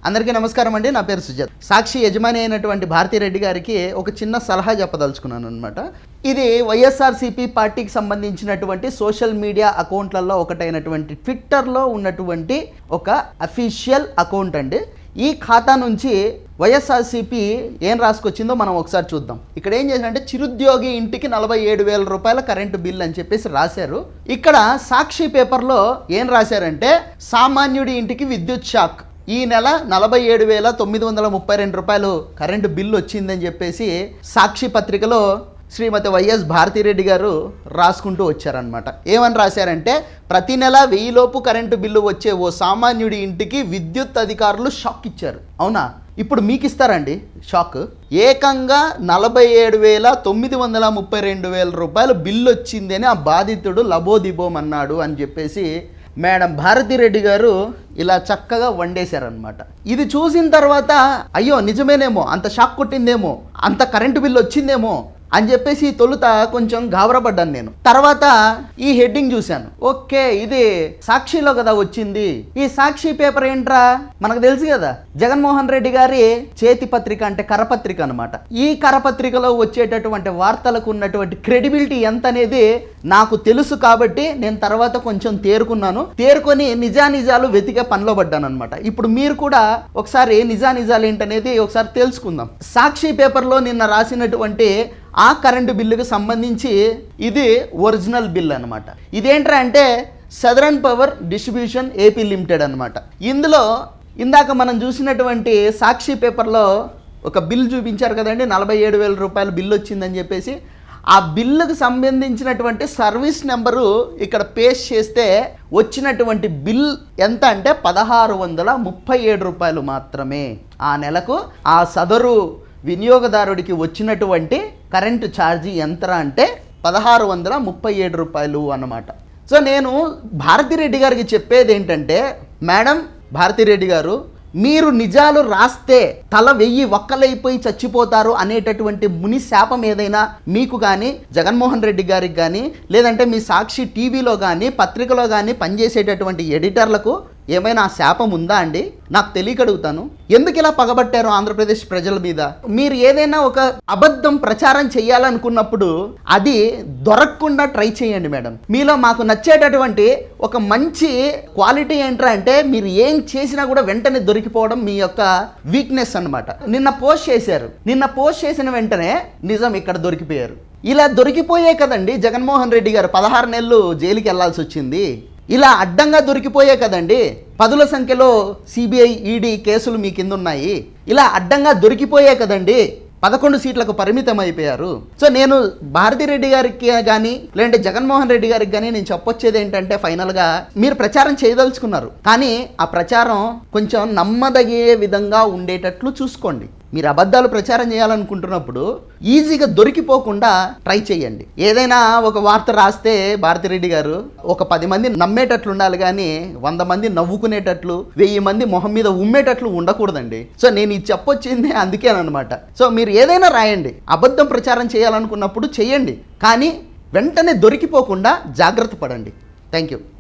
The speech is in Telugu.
అందరికీ నమస్కారం అండి. నా పేరు సుజాత్. సాక్షి యజమాని అయినటువంటి భారతిరెడ్డి గారికి ఒక చిన్న సలహా చెప్పదలుచుకున్నాను అనమాట. ఇది వైఎస్ఆర్సీపీ పార్టీకి సంబంధించినటువంటి సోషల్ మీడియా అకౌంట్లలో ఒకటైనటువంటి ట్విట్టర్లో ఉన్నటువంటి ఒక అఫీషియల్ అకౌంట్ అండి. ఈ ఖాతా నుంచి వైఎస్ఆర్సీపీ ఏం రాసుకొచ్చిందో మనం ఒకసారి చూద్దాం. ఇక్కడ ఏం చేశారంటే చిరుద్యోగి ఇంటికి 47,000 రూపాయల కరెంటు బిల్ అని చెప్పేసి రాశారు. ఇక్కడ సాక్షి పేపర్లో ఏం రాశారంటే సామాన్యుడి ఇంటికి విద్యుత్ షాక్, ఈ నెల 47,932 రూపాయలు కరెంటు బిల్లు వచ్చిందని చెప్పేసి సాక్షి పత్రికలో శ్రీమతి వైఎస్ భారతిరెడ్డి గారు రాసుకుంటూ వచ్చారనమాట. ఏమని రాశారంటే ప్రతి నెల 1000 లోపు కరెంటు బిల్లు వచ్చే ఓ సామాన్యుడి ఇంటికి విద్యుత్ అధికారులు షాక్ ఇచ్చారు. అవునా? ఇప్పుడు మీకు ఇస్తారండి షాక్. ఏకంగా 47,932 రూపాయలు బిల్లు వచ్చిందని ఆ బాధితుడు లబోదిబోమన్నాడు అని చెప్పేసి మేడం భారతిరెడ్డి గారు ఇలా చక్కగా వండేశారనమాట. ఇది చూసిన తర్వాత అయ్యో నిజమేనేమో, అంత షాక్ కొట్టిందేమో, అంత కరెంటు బిల్లు వచ్చిందేమో అని చెప్పేసి తొలుత కొంచెం గాబరపడ్డాను నేను. తర్వాత ఈ హెడ్డింగ్ చూశాను. ఓకే, ఇది సాక్షిలో కదా వచ్చింది. ఈ సాక్షి పేపర్ ఏంట్రా మనకు తెలుసు కదా, జగన్మోహన్ రెడ్డి గారి చేతి పత్రిక, అంటే కరపత్రిక అనమాట. ఈ కరపత్రికలో వచ్చేటటువంటి వార్తలకు ఉన్నటువంటి క్రెడిబిలిటీ ఎంత అనేది నాకు తెలుసు కాబట్టి నేను తర్వాత కొంచెం తేరుకొని నిజానిజాలు వెతికే పనిలో పడ్డాను అనమాట. ఇప్పుడు మీరు కూడా ఒకసారి నిజానిజాలు ఏంటనేది ఒకసారి తెలుసుకుందాం. సాక్షి పేపర్లో నిన్న రాసినటువంటి ఆ కరెంటు బిల్లుకు సంబంధించి ఇది ఒరిజినల్ బిల్ అనమాట. ఇదేంట్రా అంటే southern power distribution AP limited అనమాట. ఇందులో ఇందాక మనం చూసినటువంటి సాక్షి పేపర్లో ఒక బిల్ చూపించారు కదండి, 47,000 రూపాయల బిల్లు వచ్చిందని చెప్పేసి. ఆ బిల్లుకు సంబంధించినటువంటి సర్వీస్ నెంబరు ఇక్కడ పేస్ట్ చేస్తే వచ్చినటువంటి బిల్ ఎంత అంటే 1,637 రూపాయలు మాత్రమే. ఆ నెలకు ఆ సదరు వినియోగదారుడికి వచ్చినటువంటి కరెంటు ఛార్జీ ఎంత అంటే 1,637 రూపాయలు అన్నమాట. సో నేను భారతిరెడ్డి గారికి చెప్పేది ఏంటంటే, మేడం భారతిరెడ్డి గారు, మీరు నిజాలు రాస్తే తల 1000 వక్కలైపోయి చచ్చిపోతారు అనేటటువంటి ముని శాపం ఏదైనా మీకు కానీ, జగన్మోహన్ రెడ్డి గారికి కానీ, లేదంటే మీ సాక్షి టీవీలో కానీ పత్రికలో కానీ పనిచేసేటటువంటి ఎడిటర్లకు ఏమైనా ఆ శాపం ఉందా అండి? నాకు తెలియకడుగుతాను. ఎందుకు ఇలా పగబట్టారు ఆంధ్రప్రదేశ్ ప్రజల మీద? మీరు ఏదైనా ఒక అబద్ధం ప్రచారం చేయాలనుకున్నప్పుడు అది దొరకకుండా ట్రై చేయండి మేడం. మీలో మాకు నచ్చేటటువంటి ఒక మంచి క్వాలిటీ ఏంట్రా అంటే మీరు ఏం చేసినా కూడా వెంటనే దొరికిపోవడం మీ యొక్క వీక్నెస్ అన్నమాట. నిన్న పోస్ట్ చేసిన వెంటనే నిజం ఇక్కడ దొరికిపోయారు. ఇలా దొరికిపోయే కదండి జగన్మోహన్ రెడ్డి గారు 16 నెలలు జైలుకి వెళ్లాల్సి వచ్చింది. ఇలా అడ్డంగా దొరికిపోయే కదండి పదుల సంఖ్యలో సిబిఐ ఈడీ కేసులు మీ కింద ఉన్నాయి. ఇలా అడ్డంగా దొరికిపోయే కదండి 11 సీట్లకు పరిమితం అయిపోయారు. సో నేను భారతిరెడ్డి గారికి కానీ లేదంటే జగన్మోహన్ రెడ్డి గారికి కానీ నేను చెప్పొచ్చేది ఏంటంటే, ఫైనల్గా మీరు ప్రచారం చేయదలుచుకున్నారు, కానీ ఆ ప్రచారం కొంచెం నమ్మదగే విధంగా ఉండేటట్లు చూసుకోండి. మీరు అబద్ధాలు ప్రచారం చేయాలనుకుంటున్నప్పుడు ఈజీగా దొరికిపోకుండా ట్రై చేయండి. ఏదైనా ఒక వార్త రాస్తే భారతిరెడ్డి గారు ఒక 10 మంది నమ్మేటట్లు ఉండాలి, కానీ 100 మంది నవ్వుకునేటట్లు, 1000 మంది మొహం మీద ఉమ్మేటట్లు ఉండకూడదండి. సో నేను ఇది చెప్పొచ్చింది అందుకేనమాట. సో మీరు ఏదైనా రాయండి, అబద్ధం ప్రచారం చేయాలనుకున్నప్పుడు చేయండి, కానీ వెంటనే దొరికిపోకుండా జాగ్రత్త పడండి. Thank you.